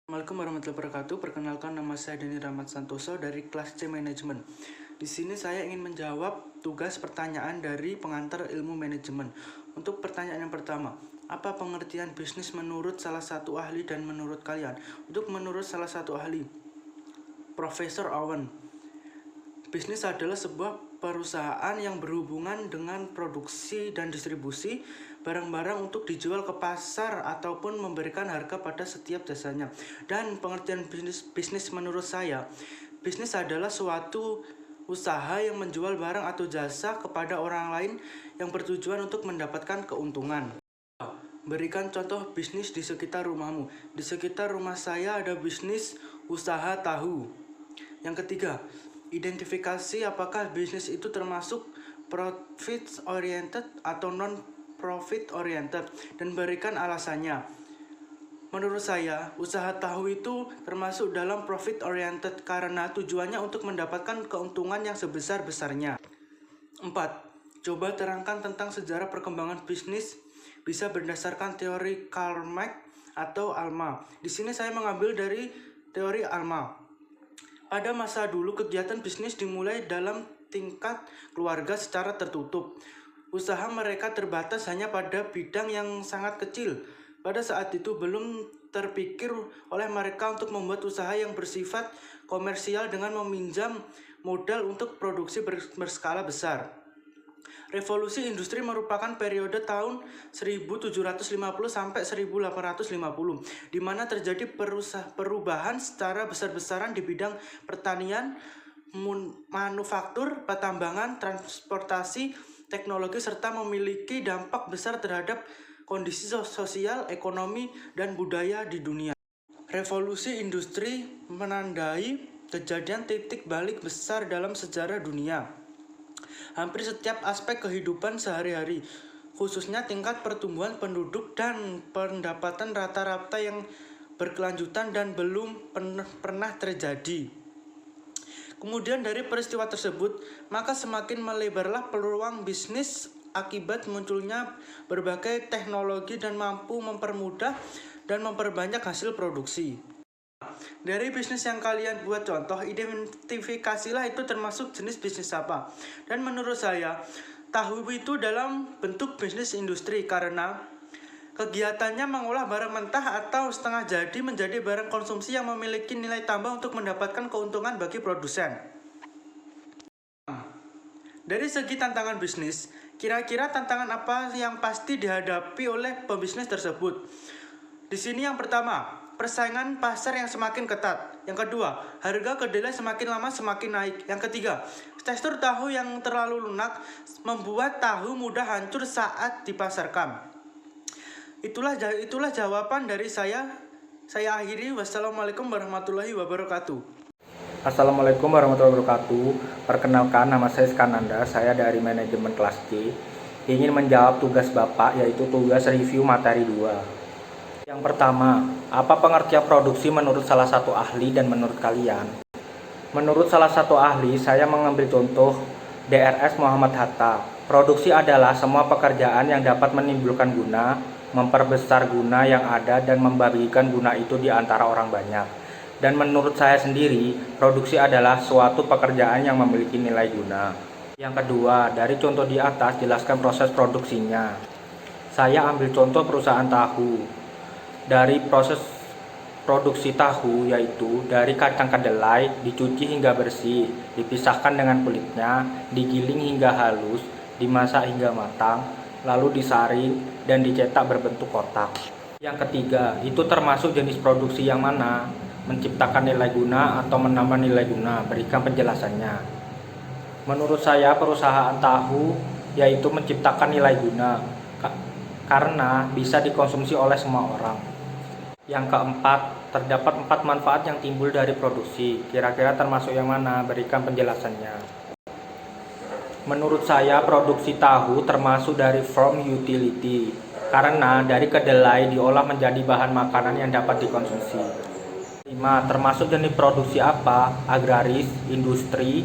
Assalamualaikum warahmatullahi wabarakatuh. Perkenalkan, nama saya Denny Rahmat Santoso dari kelas C Manajemen. Di sini saya ingin menjawab tugas pertanyaan dari pengantar ilmu manajemen. Untuk pertanyaan yang pertama, apa pengertian bisnis menurut salah satu ahli dan menurut kalian? Untuk menurut salah satu ahli, Profesor Owen, bisnis adalah sebuah perusahaan yang berhubungan dengan produksi dan distribusi barang-barang untuk dijual ke pasar ataupun memberikan harga pada setiap jasanya. Dan pengertian bisnis menurut saya, bisnis adalah suatu usaha yang menjual barang atau jasa kepada orang lain yang bertujuan untuk mendapatkan keuntungan. Berikan contoh bisnis di sekitar rumahmu. Di sekitar rumah saya ada bisnis usaha tahu. Yang ketiga, identifikasi apakah bisnis itu termasuk profit oriented atau non profit oriented dan berikan alasannya. Menurut saya, usaha tahu itu termasuk dalam profit oriented karena tujuannya untuk mendapatkan keuntungan yang sebesar-besarnya. 4. Coba terangkan tentang sejarah perkembangan bisnis bisa berdasarkan teori Karl Marx atau ALMA. Di sini saya mengambil dari teori ALMA. Pada masa dulu, kegiatan bisnis dimulai dalam tingkat keluarga secara tertutup. Usaha mereka terbatas hanya pada bidang yang sangat kecil. Pada saat itu belum terpikir oleh mereka untuk membuat usaha yang bersifat komersial dengan meminjam modal untuk produksi berskala besar. Revolusi industri merupakan periode tahun 1750 sampai 1850, di mana terjadi perubahan secara besar-besaran di bidang pertanian, manufaktur, pertambangan, transportasi, teknologi, serta memiliki dampak besar terhadap kondisi sosial, ekonomi, dan budaya di dunia. Revolusi industri menandai kejadian titik balik besar dalam sejarah dunia. Hampir setiap aspek kehidupan sehari-hari, khususnya tingkat pertumbuhan penduduk dan pendapatan rata-rata yang berkelanjutan dan belum pernah terjadi. Kemudian dari peristiwa tersebut, maka semakin melebarlah peluang bisnis akibat munculnya berbagai teknologi dan mampu mempermudah dan memperbanyak hasil produksi. Dari bisnis yang kalian buat contoh, identifikasilah itu termasuk jenis bisnis apa. Dan menurut saya, tahu itu dalam bentuk bisnis industri karena kegiatannya mengolah barang mentah atau setengah jadi menjadi barang konsumsi yang memiliki nilai tambah untuk mendapatkan keuntungan bagi produsen. Dari segi tantangan bisnis, kira-kira tantangan apa yang pasti dihadapi oleh pebisnis tersebut? Di sini yang pertama, persaingan pasar yang semakin ketat. Yang kedua, harga kedelai semakin lama semakin naik. Yang ketiga, tekstur tahu yang terlalu lunak membuat tahu mudah hancur saat dipasarkan. Itulah jawaban dari saya. Saya akhiri. Wassalamualaikum warahmatullahi wabarakatuh. Assalamualaikum warahmatullahi wabarakatuh. Perkenalkan, nama saya Skananda. Saya dari manajemen kelas C. Ingin menjawab tugas Bapak, yaitu tugas review materi 2. Yang pertama, apa pengertian produksi menurut salah satu ahli dan menurut kalian? Menurut salah satu ahli, saya mengambil contoh DRS Muhammad Hatta. Produksi adalah semua pekerjaan yang dapat menimbulkan guna, memperbesar guna yang ada, dan membagikan guna itu di antara orang banyak. Dan menurut saya sendiri, produksi adalah suatu pekerjaan yang memiliki nilai guna. Yang kedua, dari contoh di atas, jelaskan proses produksinya. Saya ambil contoh perusahaan tahu. Dari proses produksi tahu, yaitu dari kacang kedelai dicuci hingga bersih, dipisahkan dengan kulitnya, digiling hingga halus, dimasak hingga matang, lalu disaring dan dicetak berbentuk kotak. Yang ketiga, itu termasuk jenis produksi yang mana? Menciptakan nilai guna atau menambah nilai guna? Berikan penjelasannya. Menurut saya, perusahaan tahu yaitu menciptakan nilai guna karena bisa dikonsumsi oleh semua orang. Yang keempat, terdapat 4 manfaat yang timbul dari produksi. Kira-kira termasuk yang mana? Berikan penjelasannya. Menurut saya, produksi tahu termasuk dari from utility karena dari kedelai diolah menjadi bahan makanan yang dapat dikonsumsi. 5. Termasuk jenis produksi apa? Agraris, industri,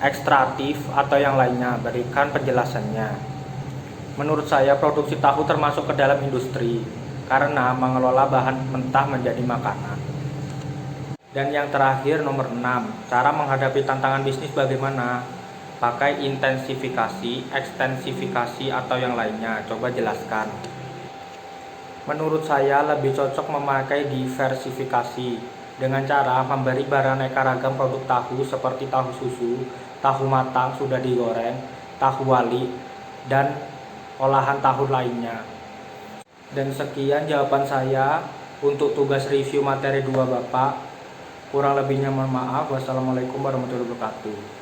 ekstraktif, atau yang lainnya? Berikan penjelasannya. Menurut saya, produksi tahu termasuk ke dalam industri karena mengelola bahan mentah menjadi makanan. Dan yang terakhir nomor 6, cara menghadapi tantangan bisnis bagaimana? Pakai intensifikasi, ekstensifikasi, atau yang lainnya. Coba jelaskan. Menurut saya lebih cocok memakai diversifikasi dengan cara memberi beraneka ragam produk tahu seperti tahu susu, tahu matang sudah digoreng, tahu wali, dan olahan tahu lainnya. Dan sekian jawaban saya untuk tugas review materi 2 Bapak. Kurang lebihnya mohon maaf. Wassalamualaikum warahmatullahi wabarakatuh.